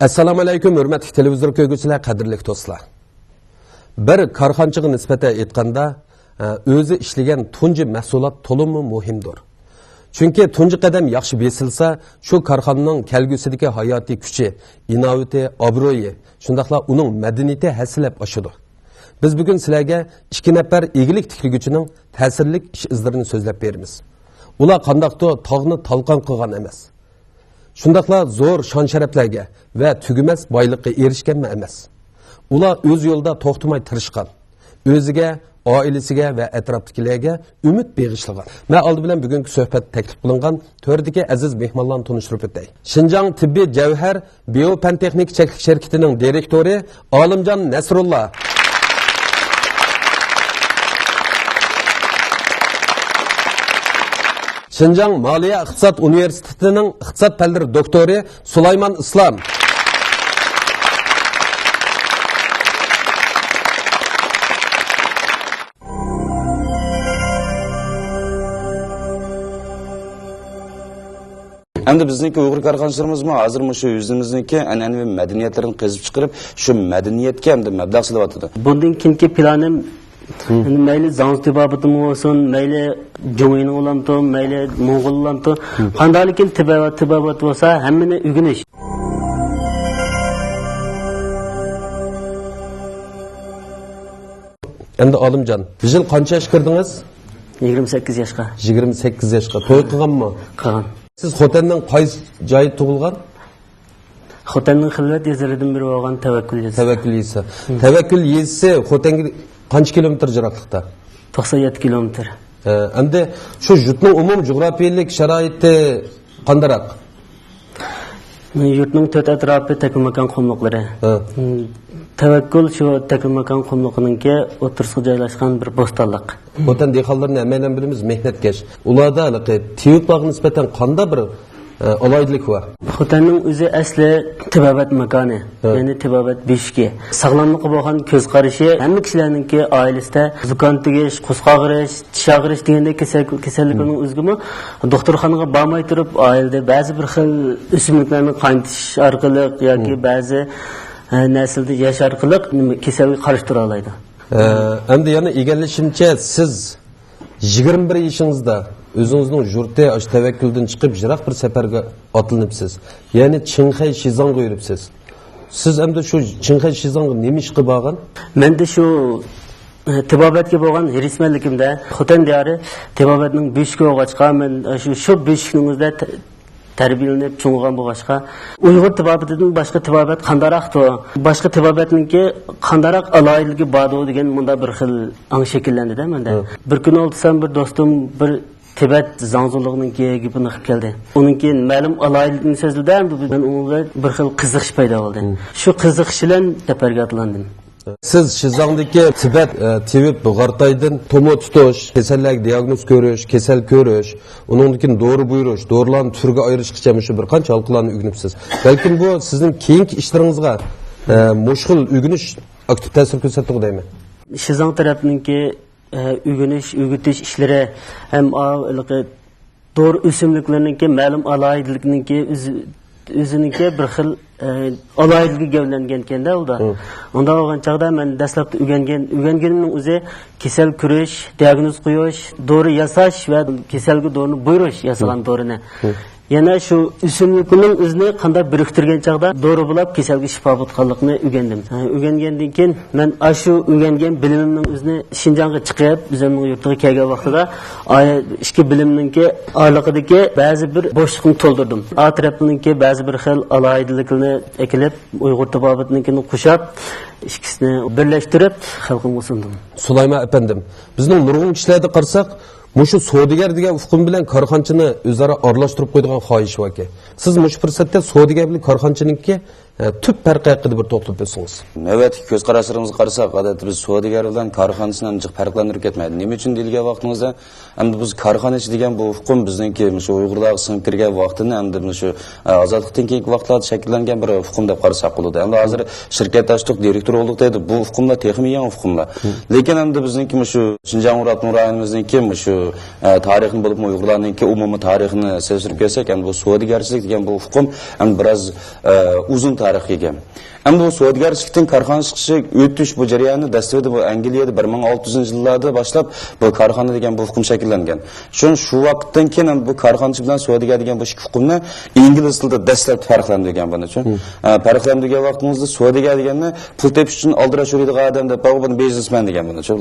Assalomu alaykum, hurmatli televizor ko'rguvchilar, qadrli do'stlar. Bir korxonchiga nisbatan aytganda, o'zi ishlagan tunji mahsulot to'limi muhimdir. Chunki tunji qadam yaxshi besilsa, shu korxonaning kelgusidagi hayotiy kuchi, innovati, obro'yi, shundaqla uning madaniyati hasilab oshadi. Biz bugun sizlarga 2 nafar egilik tikliguchining ta'sirli ish izlarini so'zlab beramiz. Ular qandaqdir tog'ni talqon qilgan emas. Shundaqla zo'r shon-sharaflarga va tugumas boylikqa erishganmi emas. Ular o'z yo'lda to'xtamay tirishgan. O'ziga, oilasiga va atrofdagilarga umid bag'ishlagan. Men oldi bilan bugungi suhbat taklif qilingan to'rdagi aziz mehmonlarni tanishtirib o'tay. Shinjang tibbiy javhar biofan texnik cheklik shirkatining direktori Olimjon Nasrullah. Shinjang Moliya iqtisod universitetining iqtisod fanlari doktori Sulaymon Islom. Endi bizniki Uyg'ur korxonachilarimizmi hozir shu o'zimizniki an'anaviy madaniyatlarni qazib chiqarib, shu madaniyatga hamda mablag' solyapti. Bundan keyingi planim mayli zanz tibobatim olsun, mayli Cumhuriyet'in olamdı, mayli Moğol olamdı. Qandaylikin tibobat olsa hammani o'rganish. Endi Olimjon, bu yil qancha yoshga kirdingiz? 28 yoshga. 28 yoshga. To'y qilganmi? Qilgan. Siz Xotanning qaysi joyi tug'ilgan? Xotanning xilvat yeziridan biri bo'lgan Tavakkul yezisi. Tavakkul yezisi. Tavakkul yezisi Xotanga qancha kilometr jiroqlikda? 97 kilometr. Endi shu yurtning umum jug'rafiyalik sharoiti qandaroq? Yurtning to'rt atrofi takmakan qumliqlari. Tavakkul shu takmakan qumliqininki o'tirishga joylashgan bir bo'stonliq. Xotan dehqonlarni hammadan bilamiz mehnatkash. Ularda tiyuqlarga nisbatan qanday bir alaydilik var? Xotanning o'zi asli tibobat makoni, ya'ni tibobat beshigi. Sog'lomlikqa bo'lgan ko'z qarashi hamma kishilarningki oilasida zukon tegish, qo'sqa og'rish, tish og'rish degandek kasalliklarning o'zgimi doktorxonaga bormay turib, oilada ba'zi bir xil o'simliklarni qaynatish orqali yoki ba'zi naslda yash orqali kasallik qarashtira oladi. Endi yana egallashimcha siz 21 yoshingizda o'zingizning yurtda ash tavakkuldan chiqib jiroq bir safarga otlanibsiz. Ya'ni Qinxay Shizongga yuribsiz. Siz endi shu Qinxay Shizongga nima ish qilib borgan? Menda shu tibobatga bo'lgan hirismanligimda Xotan diyori tibobatning beshigi o'g'achqa men shu beshikningizda tarbiyalanib cho'ng'an bo'lg'achqa Uyg'ur tibobatidan boshqa tibobat qandaroqdir? Boshqa tibobatningki qandaroq aloyiligi bordi degan bunda bir xil ang shakllandi-da menda. Bir kun olsam bir do'stim bir Tibet zanzurluğunun gibini qilib keldi. Onun keyin ma'lum alaylikni sezildi, men unga bir xil qiziqish paydo bo'ldi. Shu qiziqish bilan safarga otlandim. Siz Shizongdagi Tibet tibib Bug'artaydan tomo tutish, kasallik diagnoz ko'rish, kasal ko'rish, undan keyin dori buyurish, dorilarni turga ayirishgacha shu bir qancha halqalarni o'rganibsiz. Balkim bu sizning keyingi ishlaringizga mushg'ul o'rganish aktiv ta'sir ko'rsatdi deyman. Shizong tarafininki o'rgatish ishlari ham doğru o'simliklarningki ma'lum alayidlikninki o'zininki bir xil alayidligi gavlangan ekanda unda. Unda bo'lgan chaqda men dastlabda o'rganganimning o'zi kasal ko'rish, diagnoz qo'yish, dori yasash va kasalga dorini buyurish yasagan dorini. Yana shu o'simlikning o'zini qanday biriktirgan chaqda dori bo'lib kasalga shifo bo'lganligini o'rgandim. O'rgangandan keyin men shu o'rgangan bilimimning o'zini Shinjongga chiqib, bizning yurtga kelgan vaqtida ishki bilimningki orliqidagi ba'zi bir bo'shliqni to'ldirdim. Atrofninki ba'zi bir xil alayidliklarni ekilib, Uyg'ur tibobatininkini qo'shib, ikkisini birlashtirib xalqimga sundim. Sulaymon apandim, bizning nurg'un kishilarda qarasak, mushu savdogar degan hukm bilan korxonchini o'zaro aralashtirib qo'ydigan xohish bor ekan. Siz mush fursatda savdogar bilan korxonchininki tüp farqi haqida bir to'xtalib o'tsangiz. Evet, ko'z qarashlarimizga qarasak, odatda biz savdogar bilan korxonchidan jiq farqlanib ketmaydi. Nima uchun deyilgan vaqtimizda, endi biz korxonachi degan bu hukm bizningki shu Uyg'urlarga singib kirgan vaqtini endi shu ozodlikdan keyingi vaqtlarda shakllangan bir hukm deb qarasak bo'ladi. Endi hozir shirkat ochdik, direktor bo'ldik deydi. Bu hukmlar texnik yangi hukmlar. Lekin endi bizningki shu Shinjang rayonimizningki shu tarixini bo'lib Uyg'urlarningki umumiy tarixini sezdirib kelsak, endi bu savdogarchilik degan bu hukm endi biroz uzun tarixiga. Endi bu savdogarchilikdan korxona chiqishi o'tish bu jarayonni dastlabida bu Angliyada 1600-yillarda boshlab bu korxona degan bu hukm shakllangan. Shu vaqtdan keyin bu korxonachi bilan savdogar degan bu ikki hukmni ingliz tilida dastlab farqlandirgan buni uchun. Farqlandirgan vaqtimizda savdogar deganni pul tepish uchun aldirash yuradigan odam deb buni biznesmen degan buni uchun.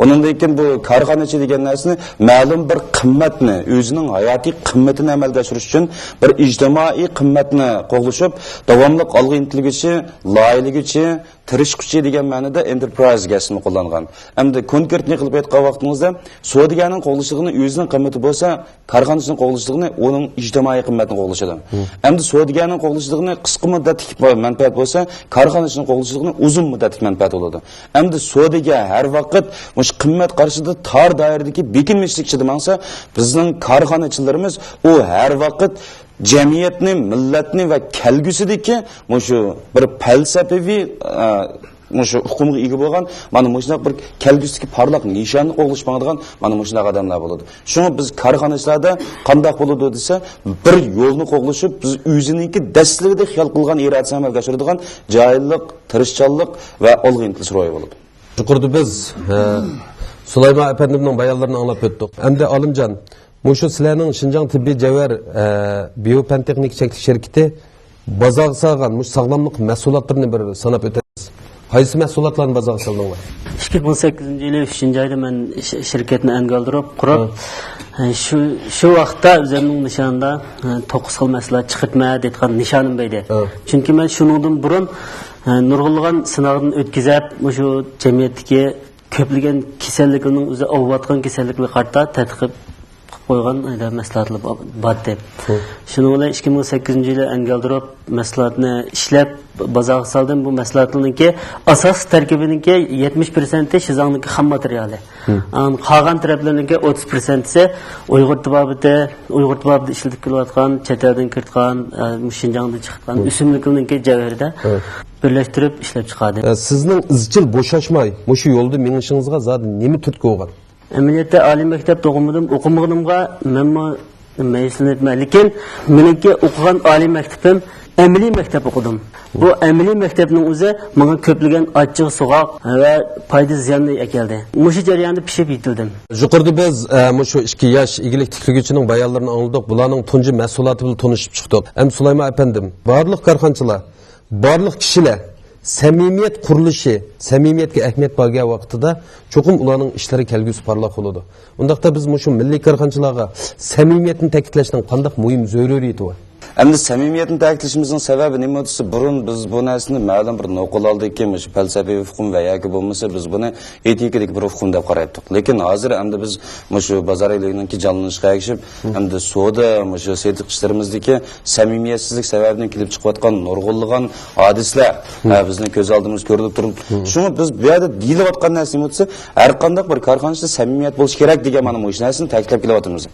Undan keyin bu korxonachi degan narsani ma'lum bir qimmatni, o'zining hayotiy qimmatini amalga oshirish uchun bir ijtimoiy qimmatni qo'g'lashib, davomli olg'a intilguchi, loyilguchi, tirishquchi degan ma'noda enterprise gasini qo'llangan. Endi konkretni qilib aytgan vaqtimizda savdogarning qo'g'lishligini o'zining qimmati bo'lsa, korxonachining qo'g'lishligini uning ijtimoiy qimmatini qo'g'lashadi. Endi savdogarning qo'g'lishligini qisqa muddatli manfaat bo'lsa, korxonachining qo'g'lishligini uzun muddatli manfaat bo'ladi. Endi savdogar har vaqt mush qimmat qarshida tor doiradagi bekinmishlik ichida bo'lsa, bizning korxonachilarimiz u har vaqt jamiyatni, millatni va kelgusidagi shu bir falsafiy shu hukmga ega bo'lgan, mana shunday bir kelgusidagi parlaq nishonni qo'g'lashmaydigan mana shunday odamlar bo'ladi. Shuni biz korxonachilarda qanday bo'ladi desa, bir yo'lni qo'g'lashib, biz o'ziniki dastlabida xiyol qilgan irodasini amalga oshiradigan joyillik, tirishchanlik va olg'a intilish ro'y bo'ladi. Yuqorida biz Sulaymon efendimning bayonlarini anglab o'tdik. Endi Olimjon, Muşu sizlarning Şinjan tibbiy javar biopentexnik şirketi bozorga salgan mush sog'lomlik mahsulotlarini bir sanab o'tamiz. Qaysi mahsulotlarni bozorga soldinglar? 2018-yili 3-oyda men shirkatni angaldirib qurib, shu vaqtda o'zimning nishonda 9 xil mahsulot chiqitma degan nishonim bor edi. Chunki men shuningdan burun nurg'ulg'an sinovdan o'tkazib, shu jamiyatdagi ko'plagan kasalliklarning o'zi avvatgan kasalliklar qarta tadqiq qo'ygan mahsulotlar bor deb. Shuning bilan 2008-yili angaldirib mahsulotni ishlab bozorga soldim. Bu mahsulotlarningki asos tarkibiningki 70% shizongniki xam materiali. Qolgan taraflarningki 30%si Uyg'ur tibobida ishlatib kelayotgan, chet eldan kiritgan, Shinjongda chiqqan o'simliklarningki javherida birlashtirib ishlab chiqadi. Sizning izchil bo'shashmay, mushu yo'lda minishingizga zot nima turtki bo'lgan? Amaliyotda oliy maktabda o'qimaganimga menmi mayislanmayman, lekin meniki o'qigan oliy maktabim amaliy maktab o'qidim. Bu amaliy maktabning o'zi menga ko'plagan achchiq so'g'oq va foyda ziyonni akeldi. Mushu jarayonda pishib yetildim. Yuqorida biz mushu 2 yosh igilik tikliguchining bayonlarini angladik. Bularning tunji mahsuloti bilan tanishib chiqdik. Ham Sulaymon efendim, barliq korxonchilar, barliq kishilar samimiyat qurilishi, samimiyatga ahamiyat bergan vaqtida cho'qim ularning ishlari kelgusi parlaq bo'ladi. Undaqda biz mushu milliy korxonchilarga samimiyatni ta'kidlashning qanday muhim zaruriyati bor? Endi samimiyatni ta'kidlashimizning sababi nima desa, burun biz bu narsani ma'lum bir noqul oldiki, shu falsafiy hukm va yoki bo'lmasa biz buni etikadagi bir hukm deb qaraydik. Lekin hozir endi biz shu bozorlikninki jonlanishga erishib, endi sуда, shu setiq ishlarimizdagi samimiyatsizlik sababidan kelib chiqayotgan nurg'unlagan hadislar bizning ko'z oldimizda ko'rilib turibdi. Shuni biz bu yerda deyilayotgan narsa nima desa, har qanday bir korxonachida samimiyat bo'lish kerak degan mana shu narsani ta'kidlab kelyapmiz.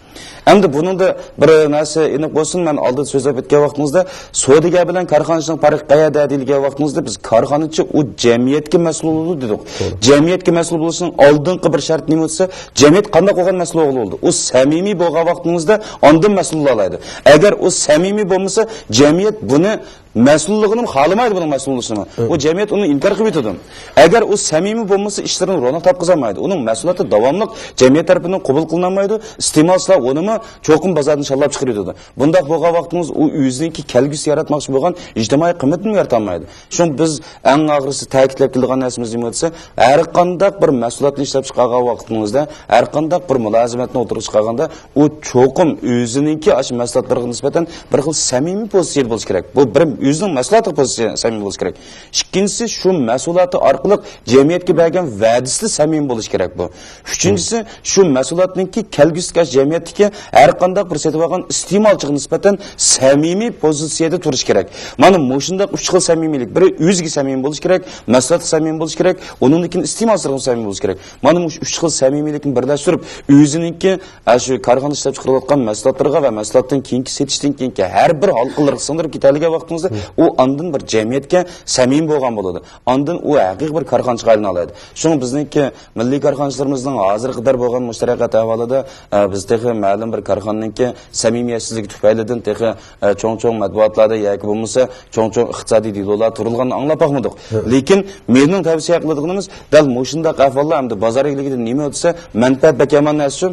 Endi buningda bir narsa aniq bo'lsin, men oldin so'zlab o'tgan vaqtimizda savdogar bilan korxonachining farqi qayerda deyilgan vaqtimizda biz korxonachi u jamiyatga mas'ul bo'ladi dedik. Jamiyatga mas'ul bo'lishning oldingi bir shart nima bo'lsa, jamiyat qanday qilgan mas'ul bo'ladi. U samimiy bo'lgan vaqtimizda ondan mas'ul bo'ladi. Agar u samimiy bo'lmasa, jamiyat buni mas'ulligini xohlamaydi, buning mas'ulligini. U jamiyat uni inkor qilib yetadi. Agar u samimiy bo'lmasa, ishlarini ro'naq topqizolmaydi. Uning mas'uliyati davomli jamiyat tomonidan qabul qilinmaydi. Iste'molchilar unimi cho'qim bozordan shallab chiqarib yetadi. Bunday bo'lgan vaqtimiz u o'zininki kelgusi yaratmoqchi bo'lgan ijtimoiy qimmatni yaratolmaydi. Shuni biz eng og'risi ta'kidlab kelgan narsamiz nima desa, har qanday bir mas'uliyatni ishlab chiqargan vaqtimizda, har qanday bir mulozimatni o'tirib chiqarganda, u cho'qim o'zininki ash mas'uliyatlarga nisbatan bir xil samimiy pozitsiya bo'lishi kerak. Bu bir o'zining mas'uliyati pozitsiyasi samimiy bo'lishi kerak. Ikkinchisi shu mas'uliyati orqali jamiyatga bergan va'dasi samimiy bo'lishi kerak bu. Uchinchisi shu mas'uliyatningki kelgusi jamiyatdagi har qanday bir setib olgan iste'molchiga nisbatan samimiy pozitsiyada turish kerak. Mana shunday 3 xil samimiylik. Biri o'ziga samimiy bo'lish kerak, mas'uliyati samimiy bo'lish kerak, uningkin iste'molchiga samimiy bo'lish kerak. Mana shu 3 xil samimiylikni birlashtirib, o'zininki shu korxona ishlab chiqarayotgan mahsulotlarga va mahsulotdan keyingi setishdan keyingi har bir halqalarga singdirib ketadigan vaqtimizda vaqtingizda u ondan bir jamiyatga samimiy bo'lgan bo'ladi. Ondan u haqiqiy bir korxonchiga aylanadi. Shuning bizningki milliy korxonchilarimizning hozir qadar bo'lgan mushtarakat ahvolida biz texi ma'lum bir korxonaningki samimiyatsizligi tufaylidan texi cho'ng-cho'ng matbuotlarda yoki bo'lmasa cho'ng-cho'ng iqtisodiy dilolar turilganini anglab boqmadik. Lekin mening tavsiya qiladiganimiz dal mushundaq ahvollar hamda bozor egligida nima o'tsa manfaat bakaman narsa.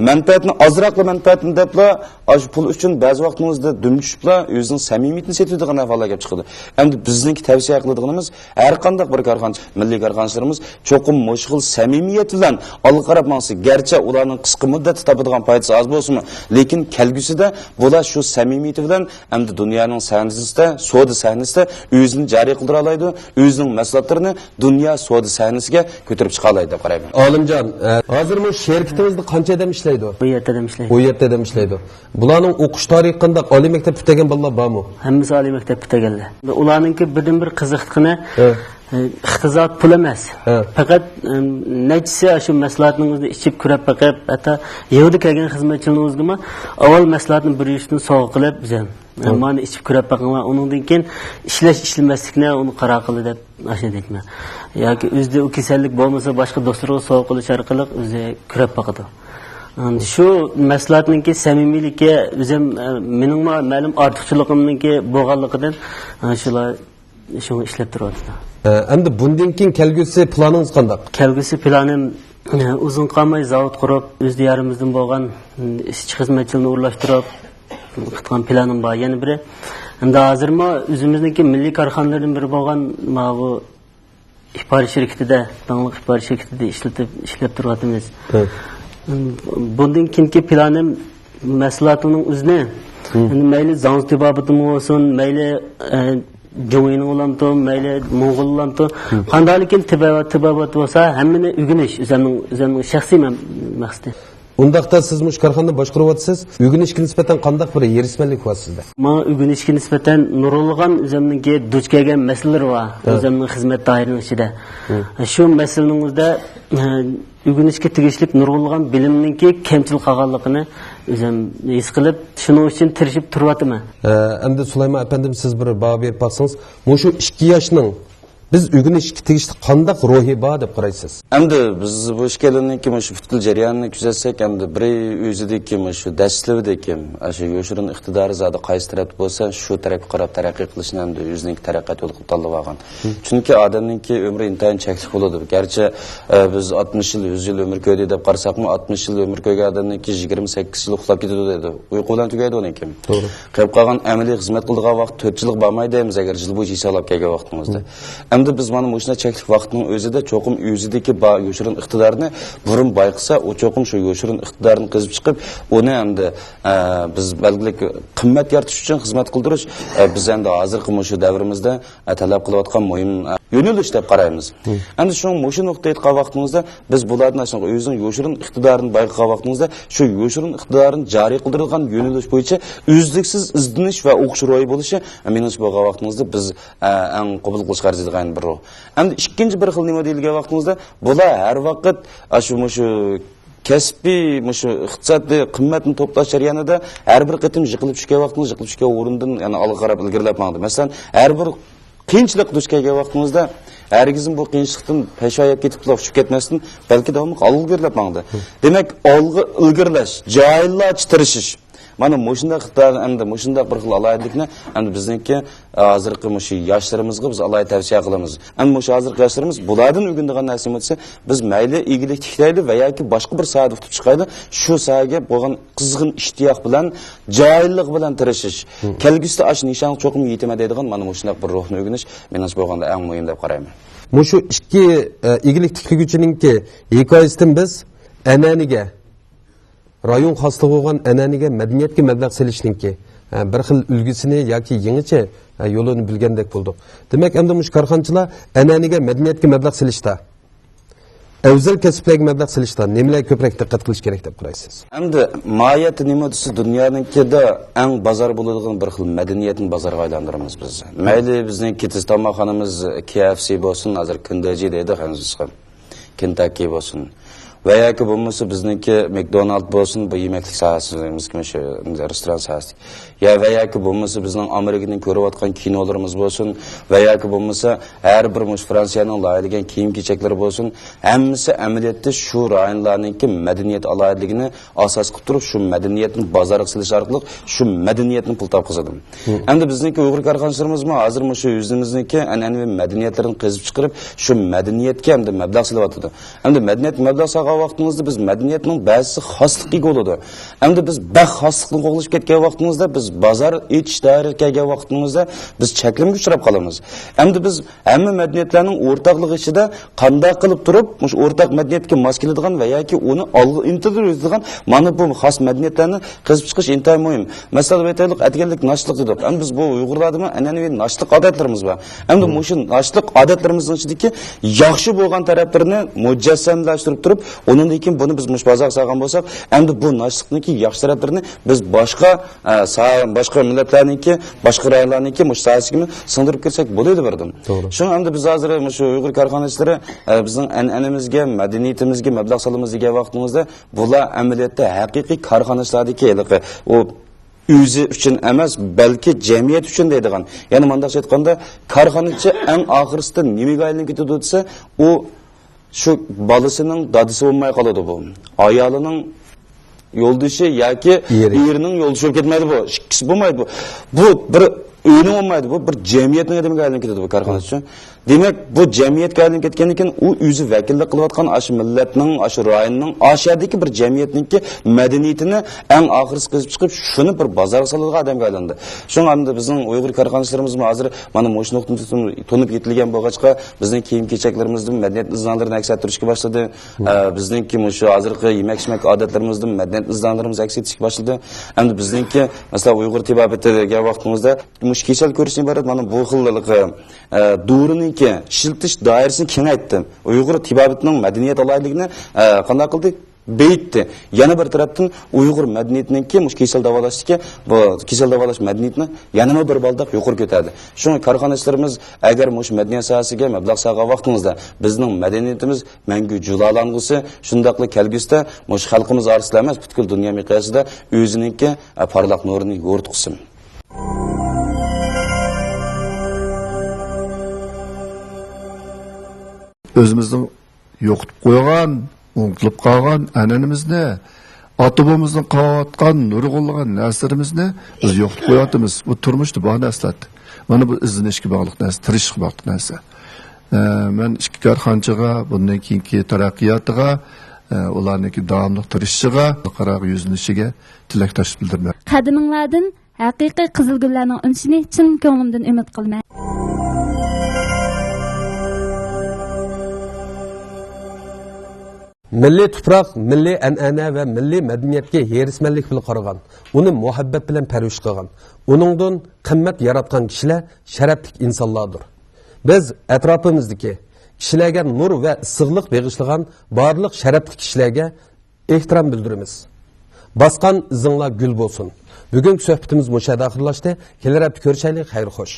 Manfaatni azroqli manfaatni debla aş pul uchun ba'zi vaqtimizda dumtushibla o'zining samimiyatini setadigan ahvollar kelib chiqadi. Endi bizningki tavsiya qiladiganimiz har qanday bir korxonchi, milliy korxonchilarimiz cho'qim mushg'ul samimiyat bilan olg'a qarab mangsa, garchi ularning qisqa muddatda topadigan foydasi oz bo'lsa-mu, lekin kelgusida bular shu samimiyat bilan endi dunyoning sahnasida, savdo sahnasida o'zini joriy qildira oladi, o'zining mahsulotlarini dunyo savdo sahnasiga ko'tarib chiqa oladi deb qarayman. Olimjon, hozir bu şirketimizde qancha adam ishlaydi? 17 adam ishlaydi. 17 adam ishlaydi. Bularning o'qish tarihi qanday? Oliy maktab bitagan bolalar bormi? Hammasi oliy maktab bitaganlar. Ularningki birdan-bir qiziqtigini iqtisod pul emas. Faqat nechisi shu mahsulotningizni ichib ko'rib baqib, hatto yevdi kelgan xizmatchilaringizga avval mahsulotni bir yishdan sovg'a qilib, bizam mana ichib ko'rib baqinglar, undan keyin ishlamaslikni uni qaror qildi deb ashadikman. Yoki o'zida u kasallik bo'lmasa boshqa doktorga sovg'a qilish orqali o'zi ko'rib baqadi. Shu mahsulotninki samimiyligi o'zim mening ma'lum ortiqchiligimniki bo'lganligidan shular shuni ishlab turibdi. Endi bundan keyin kelgusi planingiz qanday? Kelgusi planim uzun qolmay zavod qurib, o'z diyorimizdan bo'lgan ishchi xizmatchilarni o'rlashtirib qitgan planim bor. Yana biri endi hozirmi o'zimizniki milliy korxonalardan biri bo'lgan bu ixboriy shirkatida, davlat ixboriy shirkatida ishlab turyapmiz. Bundan keyingi planim mahsulotining o'zini mayli zanz tibobitimi bo'lsin, mayli Jo'yini olamdı, mayli Moğol olamdı. Qandaylikin tibobat bo'lsa, hammani o'rganish o'zimning shaxsiy maqsadim. Undaqda siz mush korxonani boshqaryapsiz. O'rganishga nisbatan qanday bir yerismanlik bor sizda? Men o'rganishga nisbatan nurg'ulg'an o'zimningki duch kelgan masalalar bor. O'zimning xizmat doirasining ichida. Shu masalaningizda o'rganishga tegishli nurg'ulg'an bilimningki kamchil qolganligini o'zim his qilib, shuning uchun tirishib turyapman. Endi Sulaymon apandim siz bir baho berib baxsangiz, shu 2 yoshning biz o'rganishga tegishli qanday ruhiy bor deb qaraysiz? Endi biz bu ishkalarniki shu futul jarayonini kuzatsak, endi bir o'zidagi shu dastlabdagi shu yoshirin iqtidori zodi qaysi taraf bo'lsa, shu tarafga qarab taraqqiy qilishni endi o'zining taraqqiyot yo'lini tanlab olgan. Chunki odamningki umri intayin chekli bo'ladi. Garchi biz 60 yil, 100 yil umr ko'rdi deb qarasakmi, 60 yil umr ko'rgan odamningki 28 yil uxlab ketadi dedi. Uyqu bilan tugaydi uniki. To'g'ri. Qilib qolgan amaliy xizmat qilgan vaqt 4 yillik bo'lmaydi deymiz agar yil bo'yicha hisoblab kelgan vaqtimizda. Endi biz mana mushuna cheklik vaqtning o'zida cho'qim o'zidagi yoshirin iqtidorni burun bayqisa, u cho'qim shu yoshirin iqtidorni qizib chiqib, uni endi biz belgilik qimmat yaratish uchun xizmat qildirish biz endi hozirgi shu davrimizda talab qilayotgan muhim yo'nalish deb qaraymiz. Endi shu nuqtaga yetgan vaqtimizda biz bularni o'zining yoshirin iqtidorini bayqagan vaqtimizda shu yoshirin iqtidorini joriy qildirilgan yo'nalish bo'yicha uzluksiz izdinish va o'qish ro'yi bo'lishi menimcha bo'lgan vaqtimizda biz eng qabul qilish arziydigan bir ro'y. Endi ikkinchi bir xil nima deyilgan vaqtimizda bular har vaqt shu kasbiy shu iqtisodiy qimmatni to'plash jarayonida har bir qatim yiqilib tushgan vaqtimiz yiqilib tushgan o'rindan yana olg'a qarab ilgarilab mangdi. Masalan, har bir qiyinchilik duch kelgan vaqtimizda hargizim bu qiyinchilikdan peshoyab ketib tushib ketmasdan balki davomli ilgarilab mangdi. Demak, olg'a ilgirlash, joylarga tirishish. Mana mushundaq endi mushundaq bir xil alaylikni endi bizningki hozirgi shu yoshlarimizga biz alay tavsiya qilamiz. Endi shu hozirgi yoshlarimiz bulardan o'rganadigan narsa bo'lsa, biz mayli egilik tiklaydi va yoki boshqa bir sohada tutib chiqaydi, shu sohaga bo'lgan qizg'in ishtiyoq bilan, joyillik bilan tirishish, kelgusida ash nishon cho'qim yetma deydigan mana mushundaq bir ruhni o'rganish menimcha bo'lganda eng muhim deb qarayman. Shu ikki egilik tiklaguvchininki hikoyasidan biz an'anaga rayon xosligi bo'lgan an'anaga madaniyatga mablag' selishninki bir xil ulgusini yoki yangicha yo'lini bilgandek bo'ldik. Demak, endi mush korxonchilar an'anaga madaniyatga mablag' selishda, afzal kasblarga mablag' selishda nimalar ko'proq diqqat qilish kerak deb qaraysiz? Endi mohiyati nima desa, dunyoninkida eng bozor bo'ladigan bir xil madaniyatni bozorga aylantiramiz biz. Mayli bizning ketiz tomoqxonamiz KFC bo'lsin, hozir Kentucky deydi, Kentucky bo'lsin. va yoki bo'lmasa bizniki McDonald bo'lsin, bu yemeklik sohasimizga shu restoran sohasi. Ya va yoki bo'lmasa bizning Amerikaning ko'rayotgan kinolarimiz bo'lsin, va yoki bo'lmasa har bir Fransiyaning loyihagan kiyim-kechaklari bo'lsin, hammasi amaliyotda shu rayonlarningki madaniyat alohidligini asos qilib turib, shu madaniyatni bozorga silish orqali shu madaniyatni pul topqizadi. Endi bizniki Uyg'ur korxonachilarimizmi hozir shu o'zimizniki an'anaviy madaniyatlarni qazib chiqarib, shu madaniyatga endi mablag' silyapti. Endi madaniyat mablag' solgan vaqtimizda biz madaniyatning ba'zi xosligiga bo'ladi. Endi biz bax xoslikni qo'g'lashib ketgan vaqtimizda biz bozor etish dairasiga kelgan vaqtimizda biz cheklimga uchrab qolamiz. Endi biz hamma madaniyatlarning o'rtoqligi ichida qanday qilib turib, shu o'rtoq madaniyatga mos keladigan va yoki uni olg'a intiltiradigan mana bu xos madaniyatlarni qazib chiqish intayin muhim. Masalan, aytaylik, atganlik nashlik dedik. Endi biz bu Uyg'urlarda an'anaviy nashlik odatlarimiz bor. Endi shu nashlik odatlarimizning ichidagi yaxshi bo'lgan taraflarini mujassamlashtirib turib, undan keyin buni biz mushbozaq solgan bo'lsak, endi bu nashlikniki yaxshi taraflarini biz boshqa millatlarniki, boshqa rayonlarniki mushtasini singdirib kirsak bo'ladi berdim. Shu endi biz hozir shu Uyg'ur korxonachilari bizning an'anamizga, madaniyatimizga mablag' solamiz degan vaqtimizda bular amaliyotda haqiqiy korxonachilardagi o o'zi uchun emas, balki jamiyat uchun deydigan. Ya'ni mundaqcha aytganda, korxonachi eng oxirisida nimaga aylanib ketadi desa, u shu bolasining dadisi bo'lmay qoladi bu. Ayolining yo'ldoshi yoki erining yo'ldoshi bo'lib ketmaydi bu. Ikkisi bo'lmaydi bu. Bu bir uyning olmaydi, bu bir jamiyatning adamiga aylanib ketadi bu korxonachi. Demak, bu jamiyatga aylanib ketgandan keyin u o'zi vakillik qilayotgan ash millatning, ash rayonning, ashadagi bir jamiyatningki madaniyatini eng oxirisi qizib chiqib, shuni bir bozorga soladigan odamga aylandi. Shunga bizning Uyg'ur korxonachilarimiz hozir mana mush nuqtadan to'nib yetilgan bo'lg'achqa bizning kiyim-kechaklarimizni madaniyat izlanlarini aks ettirishga boshladi. Bizningki shu hozirgi yemak-ichmak odatlarimizda madaniyat izlanlarimiz aks etishga boshladi. Endi bizningki masalan Uyg'ur tibobatiga vaqtimizda mush kechal ko'rishni iborat mana bu xilliqi duriniki shiltish doirasini kengaytdi. Uyg'ur tibobatining madaniyat alohidligini qanday qildi? Beytdi. Yana bir tarafdan Uyg'ur madaniyatiningki mush kechal davolashga, bu kechal davolash madaniyatini yana bir baldaq yuqori ko'tardi. Shunga korxonachilarimiz agar mush madaniyat sohasiga mablag' solgan vaqtimizda bizning madaniyatimiz mangu julalang'isi, shundaqli kelgusida mush xalqimiz orasida emas, butkul dunyo miqyosida o'zininki parlaq nurini yo'rtqizsin. Özümüzün yo'qitib qo'ygan, unutilib qolgan an'anamizni, ota-bobomizning qolgan nurg'unlagan narsalarimizni biz yo'qitib qo'yapmiz. Bu turmushda bor narsalar. Mana bu izlanishga bog'liq narsa, tirishga bog'liq narsa. Men ikki korxonchiga, bundan keyingi taraqqiyotiga, ularningki davomli tirishiga, qaror yuzlanishiga tilakdosh bildiraman. Qadiminglardan haqiqiy qizilgullarning unishini chin ko'nglimdan umid qilaman. Milliy tuproq, milliy an'ana va milliy madaniyatga herismanlik bilan qaragan, uni muhabbat bilan parvish qilgan, uningdan qimmat yaratgan kishilar sharafli insonlardir. Biz atrofimizdagi kishilarga nur va issiqlik bag'ishlagan barliq sharafli kishilarga ehtirom bildiramiz. Bosqan izinglar gul bo'lsin. Bugungi suhbatimiz mushada oxirlashdi. Kelar hafta ko'rishaylik, xayr xo'sh.